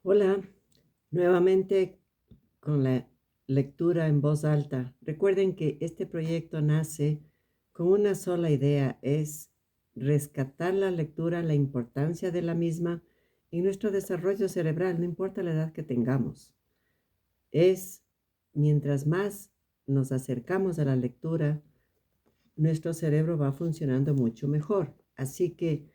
Hola, nuevamente con la lectura en voz alta. Recuerden que este proyecto nace con una sola idea, es rescatar la lectura, la importancia de la misma en nuestro desarrollo cerebral, no importa la edad que tengamos. Es mientras más nos acercamos a la lectura, nuestro cerebro va funcionando mucho mejor. Así que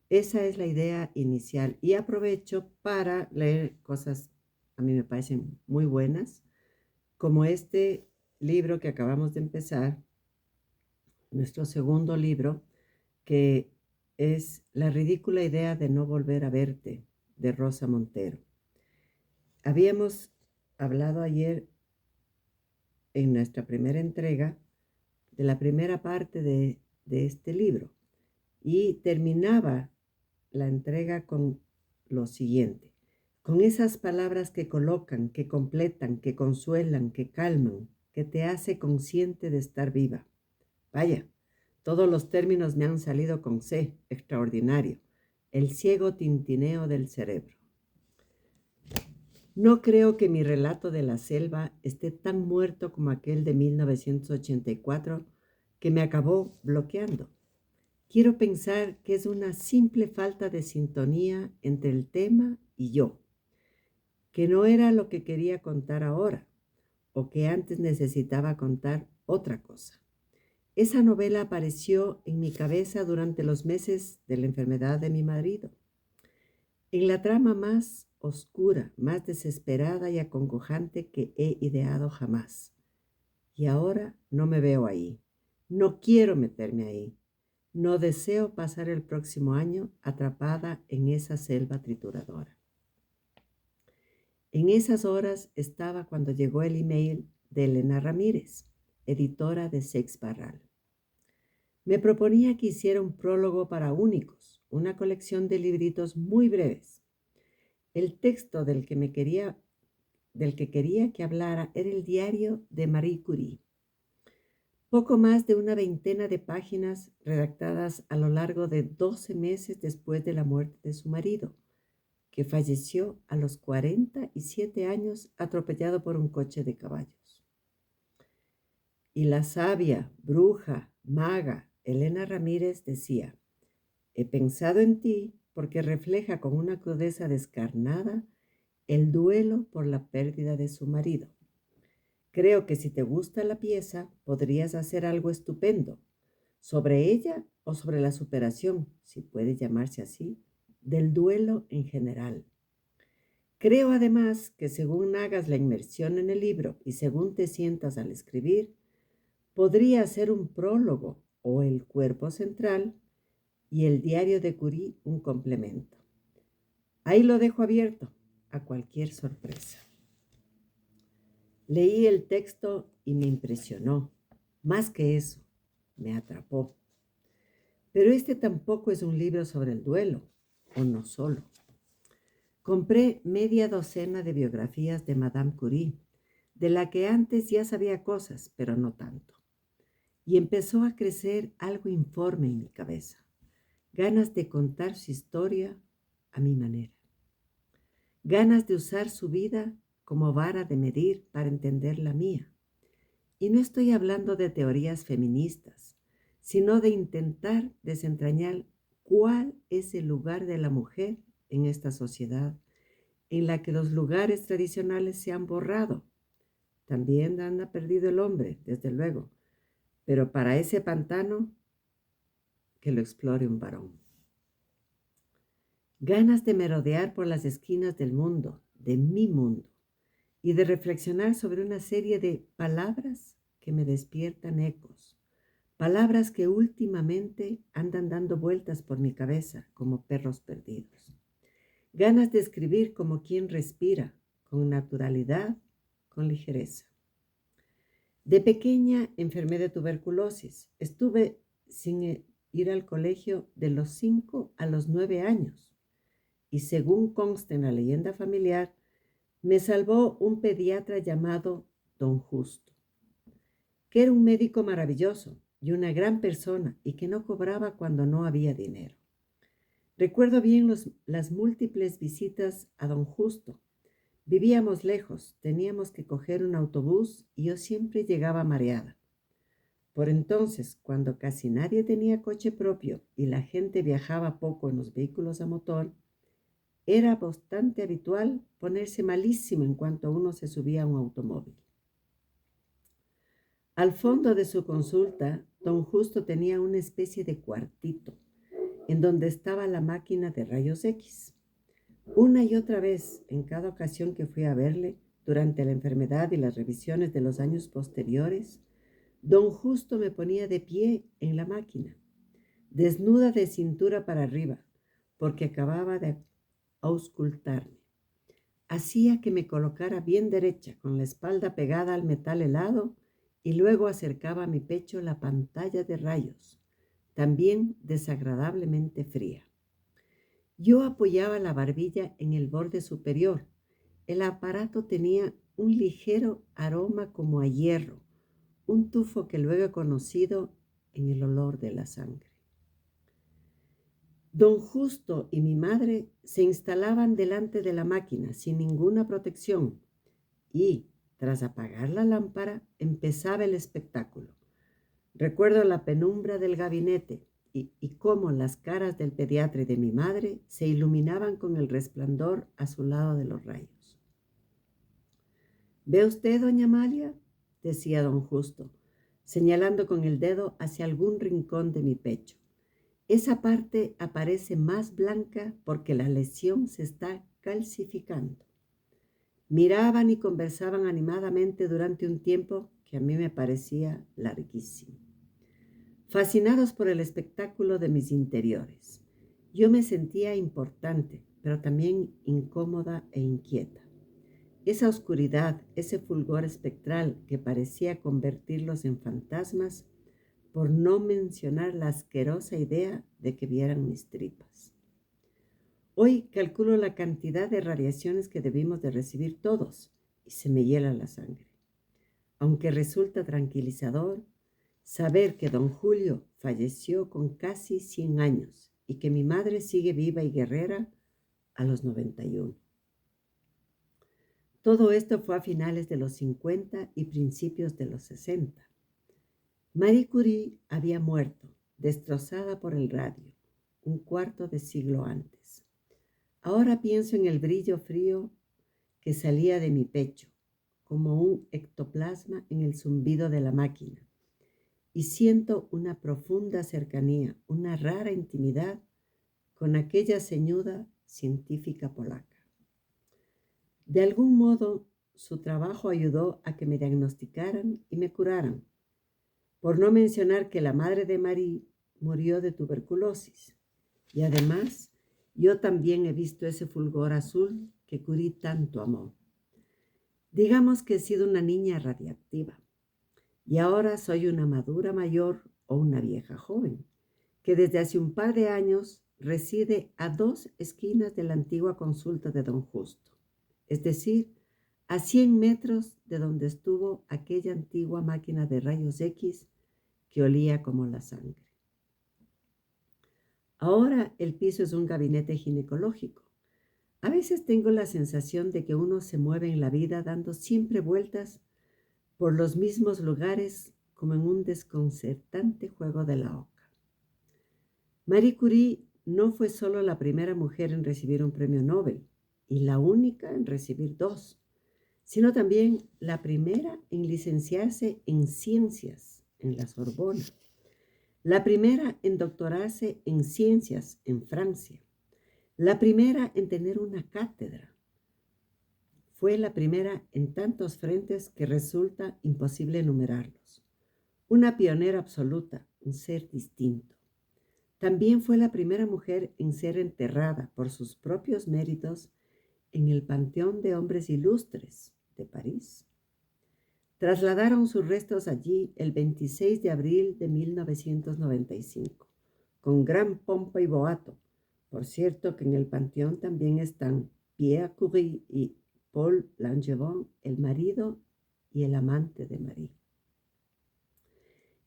esa es la idea inicial y aprovecho para leer cosas a mí me parecen muy buenas, como este libro que acabamos de empezar, nuestro segundo libro, que es La ridícula idea de no volver a verte, de Rosa Montero. Habíamos hablado ayer en nuestra primera entrega de la primera parte de este libro y terminaba la entrega con lo siguiente: con esas palabras que colocan, que completan, que consuelan, que calman, que te hace consciente de estar viva. Vaya, todos los términos me han salido con C, extraordinario. El ciego tintineo del cerebro. No creo que mi relato de la selva esté tan muerto como aquel de 1984 que me acabó bloqueando. Quiero pensar que es una simple falta de sintonía entre el tema y yo, que no era lo que quería contar ahora, o que antes necesitaba contar otra cosa. Esa novela apareció en mi cabeza durante los meses de la enfermedad de mi marido, en la trama más oscura, más desesperada y acongojante que he ideado jamás. Y ahora no me veo ahí. No quiero meterme ahí. No deseo pasar el próximo año atrapada en esa selva trituradora. En esas horas estaba cuando llegó el email de Elena Ramírez, editora de Sex Barral. Me proponía que hiciera un prólogo para Únicos, una colección de libritos muy breves. El texto del que quería que hablara era el diario de Marie Curie. Poco más de una veintena de páginas redactadas a lo largo de 12 meses después de la muerte de su marido, que falleció a los 47 años atropellado por un coche de caballos. Y la sabia, bruja, maga Elena Ramírez decía: he pensado en ti porque refleja con una crudeza descarnada el duelo por la pérdida de su marido. Creo que si te gusta la pieza, podrías hacer algo estupendo sobre ella o sobre la superación, si puede llamarse así, del duelo en general. Creo además que según hagas la inmersión en el libro y según te sientas al escribir, podría ser un prólogo o el cuerpo central y el diario de Curie un complemento. Ahí lo dejo abierto a cualquier sorpresa. Leí el texto y me impresionó. Más que eso, me atrapó. Pero este tampoco es un libro sobre el duelo, o no solo. Compré media docena de biografías de Madame Curie, de la que antes ya sabía cosas, pero no tanto. Y empezó a crecer algo informe en mi cabeza, ganas de contar su historia a mi manera, ganas de usar su vida como vara de medir para entender la mía. Y no estoy hablando de teorías feministas, sino de intentar desentrañar cuál es el lugar de la mujer en esta sociedad en la que los lugares tradicionales se han borrado. También anda perdido el hombre, desde luego, pero para ese pantano que lo explore un varón. Ganas de merodear por las esquinas del mundo, de mi mundo, y de reflexionar sobre una serie de palabras que me despiertan ecos, palabras que últimamente andan dando vueltas por mi cabeza como perros perdidos. Ganas de escribir como quien respira, con naturalidad, con ligereza. De pequeña enfermé de tuberculosis. Estuve sin ir al colegio de los 5 a los 9 años. Y según consta en la leyenda familiar, me salvó un pediatra llamado Don Justo, que era un médico maravilloso y una gran persona y que no cobraba cuando no había dinero. Recuerdo bien las múltiples visitas a don Justo. Vivíamos lejos, teníamos que coger un autobús y yo siempre llegaba mareada. Por entonces, cuando casi nadie tenía coche propio y la gente viajaba poco en los vehículos a motor, era bastante habitual ponerse malísimo en cuanto uno se subía a un automóvil. Al fondo de su consulta, don Justo tenía una especie de cuartito en donde estaba la máquina de rayos X. Una y otra vez, en cada ocasión que fui a verle, durante la enfermedad y las revisiones de los años posteriores, don Justo me ponía de pie en la máquina, desnuda de cintura para arriba, porque acababa de auscultarme. Hacía que me colocara bien derecha, con la espalda pegada al metal helado, y luego acercaba a mi pecho la pantalla de rayos, también desagradablemente fría. Yo apoyaba la barbilla en el borde superior. El aparato tenía un ligero aroma como a hierro, un tufo que luego he conocido en el olor de la sangre. Don Justo y mi madre se instalaban delante de la máquina sin ninguna protección y, tras apagar la lámpara, empezaba el espectáculo. Recuerdo la penumbra del gabinete y cómo las caras del pediatra y de mi madre se iluminaban con el resplandor a su lado de los rayos. ¿Ve usted, doña Amalia?, decía don Justo, señalando con el dedo hacia algún rincón de mi pecho. Esa parte aparece más blanca porque la lesión se está calcificando. Miraban y conversaban animadamente durante un tiempo que a mí me parecía larguísimo. Fascinados por el espectáculo de mis interiores, yo me sentía importante, pero también incómoda e inquieta. Esa oscuridad, ese fulgor espectral que parecía convertirlos en fantasmas, por no mencionar la asquerosa idea de que vieran mis tripas. Hoy calculo la cantidad de radiaciones que debimos de recibir todos y se me hiela la sangre. Aunque resulta tranquilizador saber que don Julio falleció con casi 100 años y que mi madre sigue viva y guerrera a los 91. Todo esto fue a finales de los 50 y principios de los 60. Marie Curie había muerto, destrozada por el radio, un cuarto de siglo antes. Ahora pienso en el brillo frío que salía de mi pecho, como un ectoplasma en el zumbido de la máquina, y siento una profunda cercanía, una rara intimidad con aquella ceñuda científica polaca. De algún modo, su trabajo ayudó a que me diagnosticaran y me curaran, por no mencionar que la madre de Marie murió de tuberculosis. Y además, yo también he visto ese fulgor azul que Curie tanto amó. Digamos que he sido una niña radiactiva y ahora soy una madura mayor o una vieja joven, que desde hace un par de años reside a 2 esquinas de la antigua consulta de don Justo, es decir, a 100 metros de donde estuvo aquella antigua máquina de rayos X que olía como la sangre. Ahora el piso es un gabinete ginecológico. A veces tengo la sensación de que uno se mueve en la vida dando siempre vueltas por los mismos lugares como en un desconcertante juego de la oca. Marie Curie no fue solo la primera mujer en recibir un premio Nobel y la única en recibir 2, sino también la primera en licenciarse en ciencias en la Sorbona, la primera en doctorarse en ciencias en Francia, la primera en tener una cátedra. Fue la primera en tantos frentes que resulta imposible enumerarlos. Una pionera absoluta, un ser distinto. También fue la primera mujer en ser enterrada por sus propios méritos en el Panteón de Hombres Ilustres de París. Trasladaron sus restos allí el 26 de abril de 1995, con gran pompa y boato. Por cierto que en el panteón también están Pierre Curie y Paul Langevin, el marido y el amante de Marie.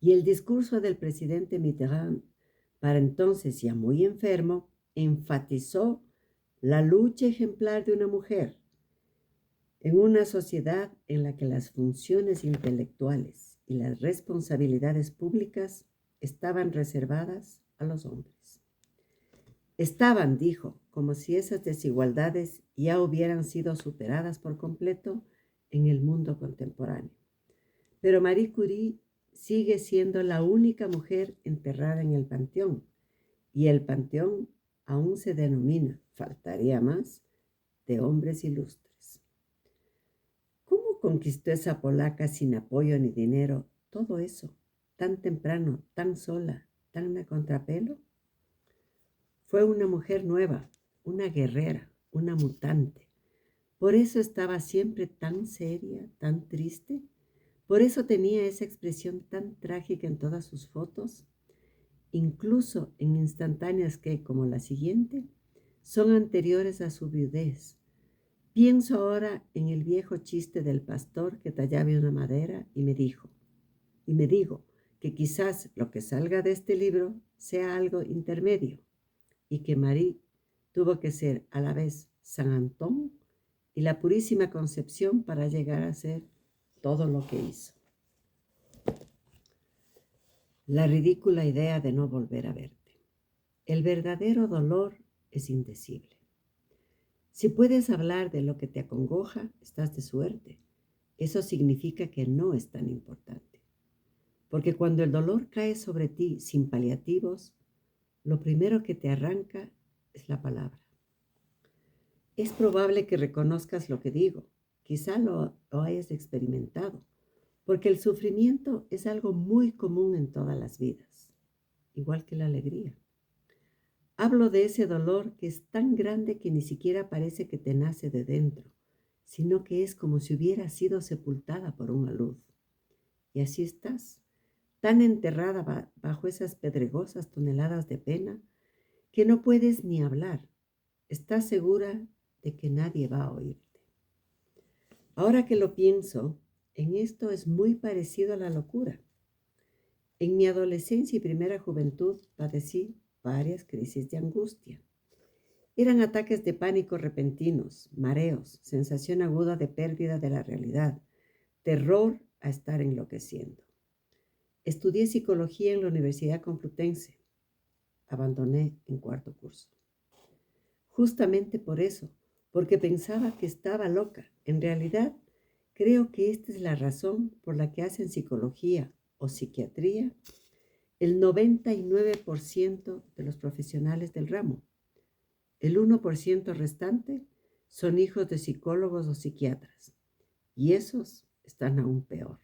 Y el discurso del presidente Mitterrand, para entonces ya muy enfermo, enfatizó la lucha ejemplar de una mujer en una sociedad en la que las funciones intelectuales y las responsabilidades públicas estaban reservadas a los hombres. Estaban, dijo, como si esas desigualdades ya hubieran sido superadas por completo en el mundo contemporáneo. Pero Marie Curie sigue siendo la única mujer enterrada en el panteón, y el panteón aún se denomina, faltaría más, de hombres ilustres. ¿Cómo conquistó esa polaca sin apoyo ni dinero todo eso, tan temprano, tan sola, tan a contrapelo? Fue una mujer nueva, una guerrera, una mutante. Por eso estaba siempre tan seria, tan triste. Por eso tenía esa expresión tan trágica en todas sus fotos, incluso en instantáneas que, como la siguiente, son anteriores a su viudez. Pienso ahora en el viejo chiste del pastor que tallaba una madera y me digo que quizás lo que salga de este libro sea algo intermedio y que Marie tuvo que ser a la vez San Antón y la Purísima Concepción para llegar a ser todo lo que hizo. La ridícula idea de no volver a verte. El verdadero dolor es indecible. Si puedes hablar de lo que te acongoja, estás de suerte. Eso significa que no es tan importante. Porque cuando el dolor cae sobre ti sin paliativos, lo primero que te arranca es la palabra. Es probable que reconozcas lo que digo. Quizá lo hayas experimentado, porque el sufrimiento es algo muy común en todas las vidas, igual que la alegría. Hablo de ese dolor que es tan grande que ni siquiera parece que te nace de dentro, sino que es como si hubiera sido sepultada por una luz. Y así estás, tan enterrada bajo esas pedregosas toneladas de pena, que no puedes ni hablar. Estás segura de que nadie va a oírte. Ahora que lo pienso, en esto es muy parecido a la locura. En mi adolescencia y primera juventud padecí varias crisis de angustia. Eran ataques de pánico repentinos, mareos, sensación aguda de pérdida de la realidad, terror a estar enloqueciendo. Estudié psicología en la Universidad Complutense. Abandoné en cuarto curso. Justamente por eso, porque pensaba que estaba loca. En realidad, creo que esta es la razón por la que hacen psicología o psiquiatría el 99% de los profesionales del ramo. El 1% restante son hijos de psicólogos o psiquiatras, y esos están aún peor.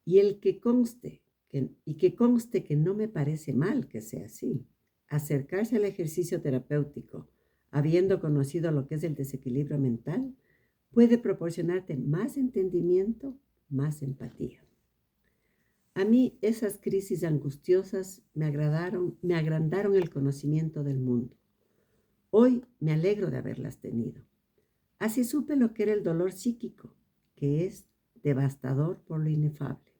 Que conste que no me parece mal que sea así. Acercarse al ejercicio terapéutico, habiendo conocido lo que es el desequilibrio mental, puede proporcionarte más entendimiento, más empatía. A mí esas crisis angustiosas me agrandaron el conocimiento del mundo. Hoy me alegro de haberlas tenido. Así supe lo que era el dolor psíquico, que es devastador por lo inefable.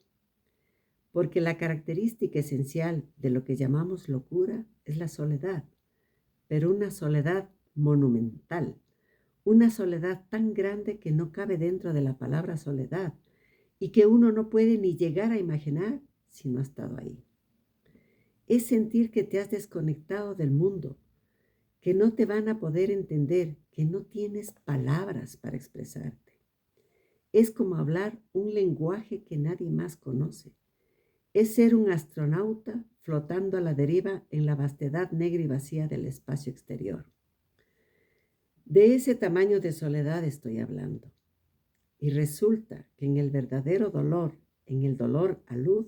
Porque la característica esencial de lo que llamamos locura es la soledad, pero una soledad monumental, una soledad tan grande que no cabe dentro de la palabra soledad y que uno no puede ni llegar a imaginar si no ha estado ahí. Es sentir que te has desconectado del mundo, que no te van a poder entender, que no tienes palabras para expresarte. Es como hablar un lenguaje que nadie más conoce. Es ser un astronauta flotando a la deriva en la vastedad negra y vacía del espacio exterior. De ese tamaño de soledad estoy hablando. Y resulta que en el verdadero dolor, en el dolor a luz,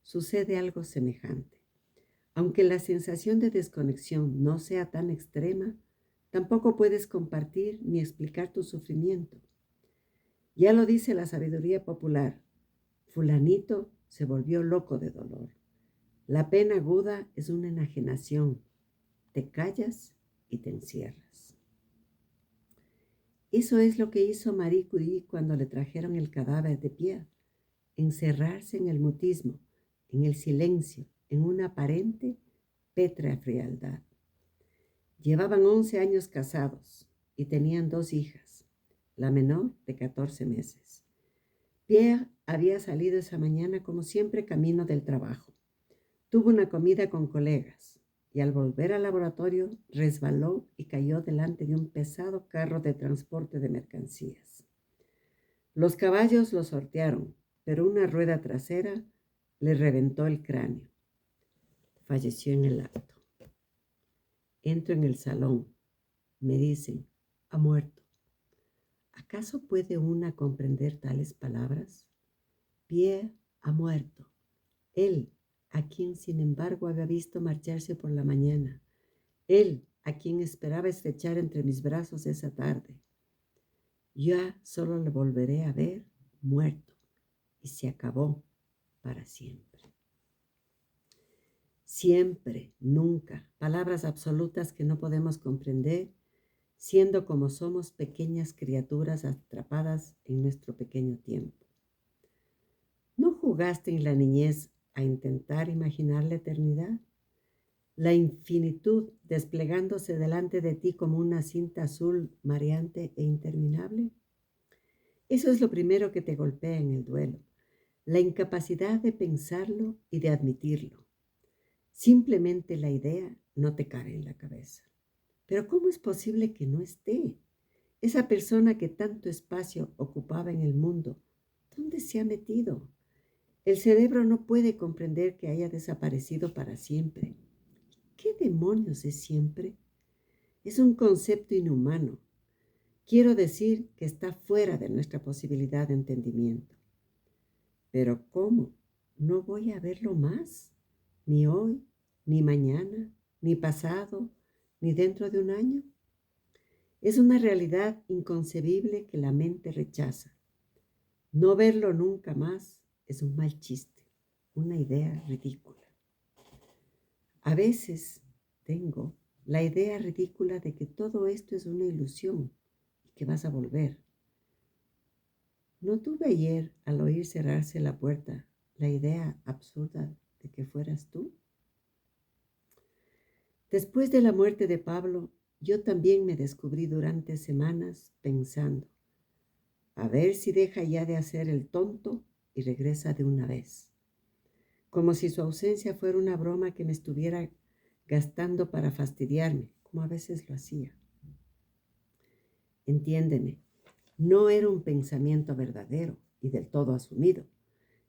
sucede algo semejante. Aunque la sensación de desconexión no sea tan extrema, tampoco puedes compartir ni explicar tu sufrimiento. Ya lo dice la sabiduría popular, fulanito se volvió loco de dolor. La pena aguda es una enajenación. Te callas y te encierras. Eso es lo que hizo Marie Curie cuando le trajeron el cadáver de Pierre. Encerrarse en el mutismo, en el silencio, en una aparente pétrea frialdad. Llevaban 11 años casados y tenían 2 hijas, la menor de 14 meses. Pierre había salido esa mañana como siempre camino del trabajo. Tuvo una comida con colegas y al volver al laboratorio resbaló y cayó delante de un pesado carro de transporte de mercancías. Los caballos lo sortearon, pero una rueda trasera le reventó el cráneo. Falleció en el acto. Entro en el salón. Me dicen, ha muerto. ¿Acaso puede una comprender tales palabras? Pierre ha muerto. Él, a quien sin embargo había visto marcharse por la mañana. Él, a quien esperaba estrechar entre mis brazos esa tarde. Ya solo le volveré a ver muerto. Y se acabó para siempre. Siempre, nunca, palabras absolutas que no podemos comprender, siendo como somos pequeñas criaturas atrapadas en nuestro pequeño tiempo. ¿No jugaste en la niñez a intentar imaginar la eternidad? La infinitud desplegándose delante de ti como una cinta azul mareante e interminable. Eso es lo primero que te golpea en el duelo, la incapacidad de pensarlo y de admitirlo. Simplemente la idea no te cabe en la cabeza. Pero ¿cómo es posible que no esté? Esa persona que tanto espacio ocupaba en el mundo, ¿dónde se ha metido? El cerebro no puede comprender que haya desaparecido para siempre. ¿Qué demonios es siempre? Es un concepto inhumano. Quiero decir que está fuera de nuestra posibilidad de entendimiento. Pero ¿cómo? ¿No voy a verlo más? Ni hoy, ni mañana, ni pasado, ni dentro de un año. Es una realidad inconcebible que la mente rechaza. No verlo nunca más es un mal chiste, una idea ridícula. A veces tengo la idea ridícula de que todo esto es una ilusión y que vas a volver. ¿No tuve ayer, al oír cerrarse la puerta, la idea absurda de que fueras tú? Después de la muerte de Pablo, yo también me descubrí durante semanas pensando, a ver si deja ya de hacer el tonto y regresa de una vez. Como si su ausencia fuera una broma que me estuviera gastando para fastidiarme, como a veces lo hacía. Entiéndeme, no era un pensamiento verdadero y del todo asumido,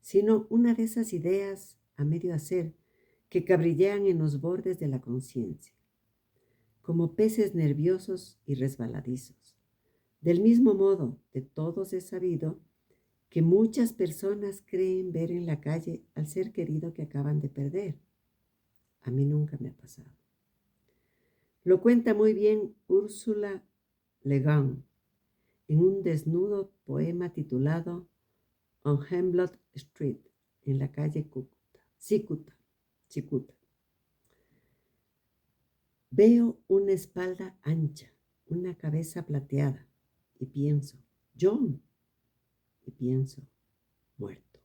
sino una de esas ideas a medio hacer que cabrillean en los bordes de la conciencia, como peces nerviosos y resbaladizos. Del mismo modo, de todos es sabido que muchas personas creen ver en la calle al ser querido que acaban de perder. A mí nunca me ha pasado. Lo cuenta muy bien Ursula Le Guin en un desnudo poema titulado On Hemlock Street, en la calle Cicuta. Veo una espalda ancha, una cabeza plateada, y pienso, John, y pienso, muerto.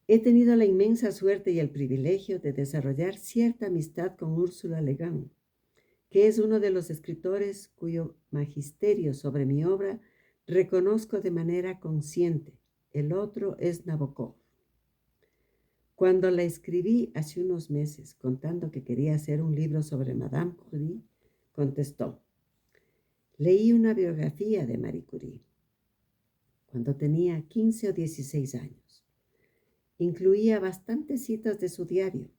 He tenido la inmensa suerte y el privilegio de desarrollar cierta amistad con Ursula Le Guin, que es uno de los escritores cuyo magisterio sobre mi obra reconozco de manera consciente. El otro es Nabokov. Cuando la escribí hace unos meses contando que quería hacer un libro sobre Madame Curie, contestó, leí una biografía de Marie Curie cuando tenía 15 o 16 años. Incluía bastantes citas de su diario.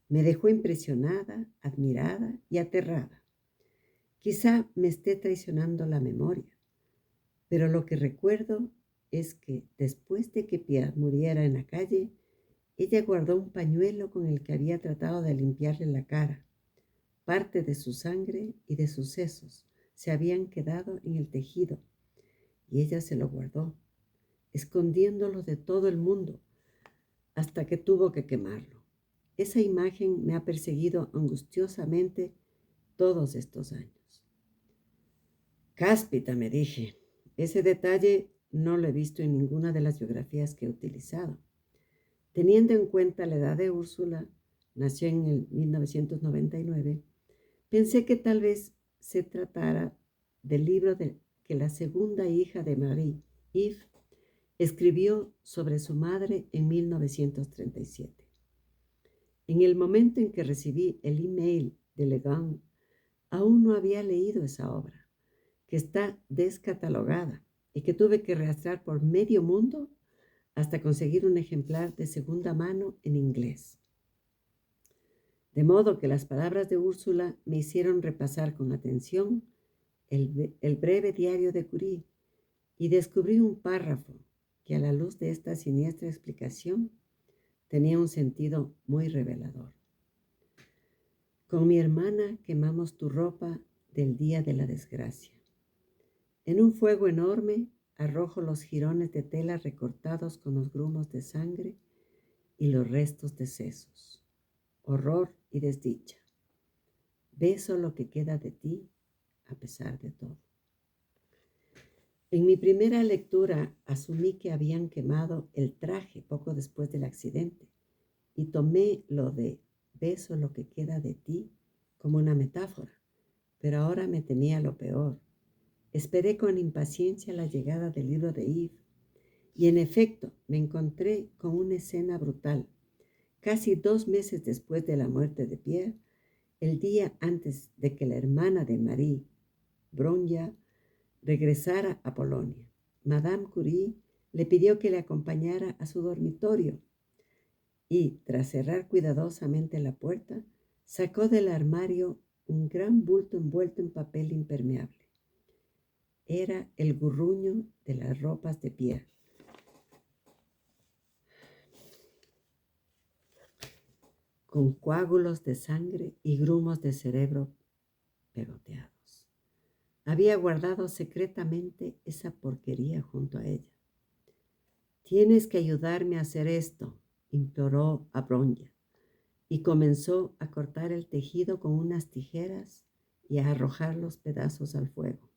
Me dejó impresionada, admirada y aterrada. Quizá me esté traicionando la memoria, pero lo que recuerdo es que después de que Pierre muriera en la calle, ella guardó un pañuelo con el que había tratado de limpiarle la cara. Parte de su sangre y de sus sesos se habían quedado en el tejido y ella se lo guardó, escondiéndolo de todo el mundo hasta que tuvo que quemarlo. Esa imagen me ha perseguido angustiosamente todos estos años. Cáspita, me dije, ese detalle no lo he visto en ninguna de las biografías que he utilizado. Teniendo en cuenta la edad de Úrsula, nació en el 1999, pensé que tal vez se tratara del libro que la segunda hija de Marie, Eve, escribió sobre su madre en 1937. En el momento en que recibí el email de Le Gant, aún no había leído esa obra, que está descatalogada y que tuve que rastrear por medio mundo hasta conseguir un ejemplar de segunda mano en inglés. De modo que las palabras de Úrsula me hicieron repasar con atención el breve diario de Curie y descubrí un párrafo que, a la luz de esta siniestra explicación, tenía un sentido muy revelador. Con mi hermana quemamos tu ropa del día de la desgracia. En un fuego enorme arrojo los jirones de tela recortados con los grumos de sangre y los restos de sesos. Horror y desdicha. Beso lo que queda de ti a pesar de todo. En mi primera lectura asumí que habían quemado el traje poco después del accidente y tomé lo de beso lo que queda de ti como una metáfora, pero ahora me temía lo peor. Esperé con impaciencia la llegada del libro de Eve y en efecto me encontré con una escena brutal. Casi 2 meses después de la muerte de Pierre, el día antes de que la hermana de Marie, Bronja, regresara a Polonia, Madame Curie le pidió que le acompañara a su dormitorio y, tras cerrar cuidadosamente la puerta, sacó del armario un gran bulto envuelto en papel impermeable. Era el gurruño de las ropas de Pierre. Con coágulos de sangre y grumos de cerebro pegoteados. Había guardado secretamente esa porquería junto a ella. Tienes que ayudarme a hacer esto, imploró a Bronja, y comenzó a cortar el tejido con unas tijeras y a arrojar los pedazos al fuego.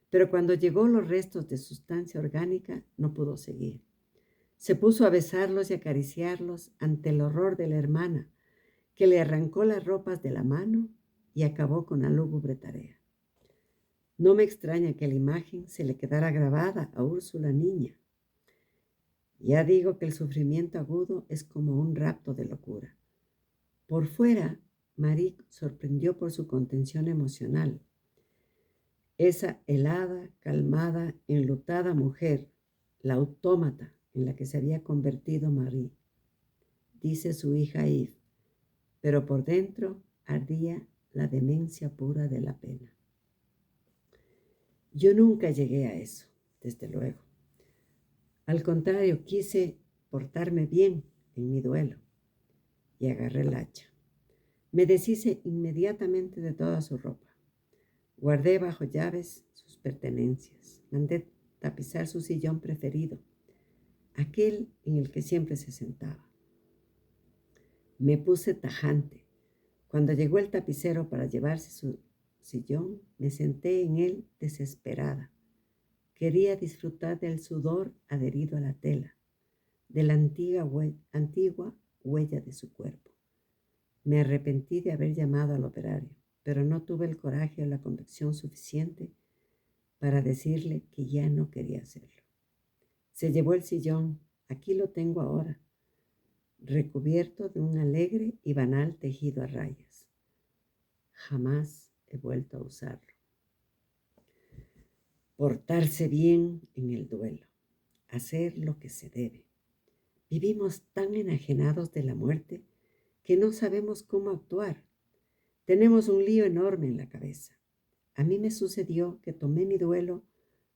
Pero cuando llegó los restos de sustancia orgánica, no pudo seguir. Se puso a besarlos y acariciarlos ante el horror de la hermana, que le arrancó las ropas de la mano y acabó con la lúgubre tarea. No me extraña que la imagen se le quedara grabada a Úrsula niña. Ya digo que el sufrimiento agudo es como un rapto de locura. Por fuera, Marie sorprendió por su contención emocional. Esa helada, calmada, enlutada mujer, la autómata en la que se había convertido Marie, dice su hija Eve, pero por dentro ardía la demencia pura de la pena. Yo nunca llegué a eso, desde luego. Al contrario, quise portarme bien en mi duelo y agarré el hacha. Me deshice inmediatamente de toda su ropa. Guardé bajo llaves sus pertenencias. Mandé tapizar su sillón preferido, aquel en el que siempre se sentaba. Me puse tajante. Cuando llegó el tapicero para llevarse su sillón, me senté en él desesperada. Quería disfrutar del sudor adherido a la tela, de la antigua huella de su cuerpo. Me arrepentí de haber llamado al operario, pero no tuve el coraje o la convicción suficiente para decirle que ya no quería hacerlo. Se llevó el sillón, aquí lo tengo ahora, recubierto de un alegre y banal tejido a rayas. Jamás he vuelto a usarlo. Portarse bien en el duelo, hacer lo que se debe. Vivimos tan enajenados de la muerte que no sabemos cómo actuar. Tenemos un lío enorme en la cabeza. A mí me sucedió que tomé mi duelo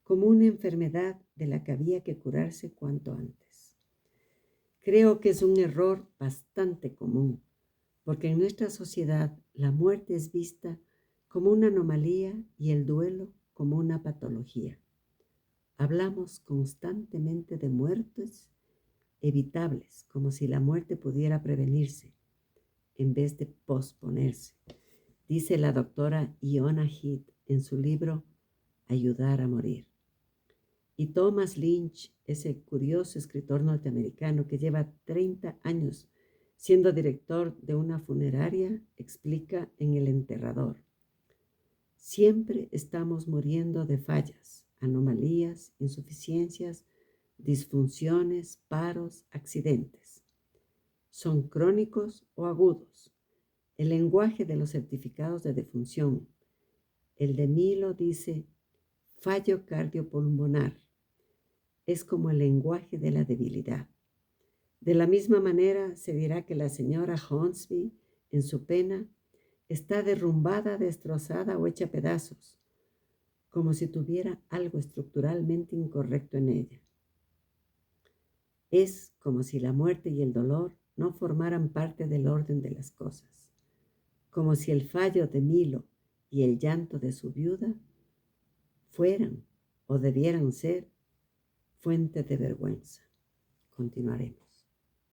como una enfermedad de la que había que curarse cuanto antes. Creo que es un error bastante común, porque en nuestra sociedad la muerte es vista como una anomalía y el duelo como una patología. Hablamos constantemente de muertes evitables, como si la muerte pudiera prevenirse en vez de posponerse, dice la doctora Iona Heath en su libro Ayudar a morir. Y Thomas Lynch, ese curioso escritor norteamericano que lleva 30 años Siendo director de una funeraria, explica en El Enterrador: siempre estamos muriendo de fallas, anomalías, insuficiencias, disfunciones, paros, accidentes. Son crónicos o agudos. El lenguaje de los certificados de defunción. El de Milo dice fallo cardiopulmonar. Es como el lenguaje de la debilidad. De la misma manera se dirá que la señora Hornsby, en su pena, está derrumbada, destrozada o hecha pedazos, como si tuviera algo estructuralmente incorrecto en ella. Es como si la muerte y el dolor no formaran parte del orden de las cosas, como si el fallo de Milo y el llanto de su viuda fueran o debieran ser fuente de vergüenza. Continuaremos.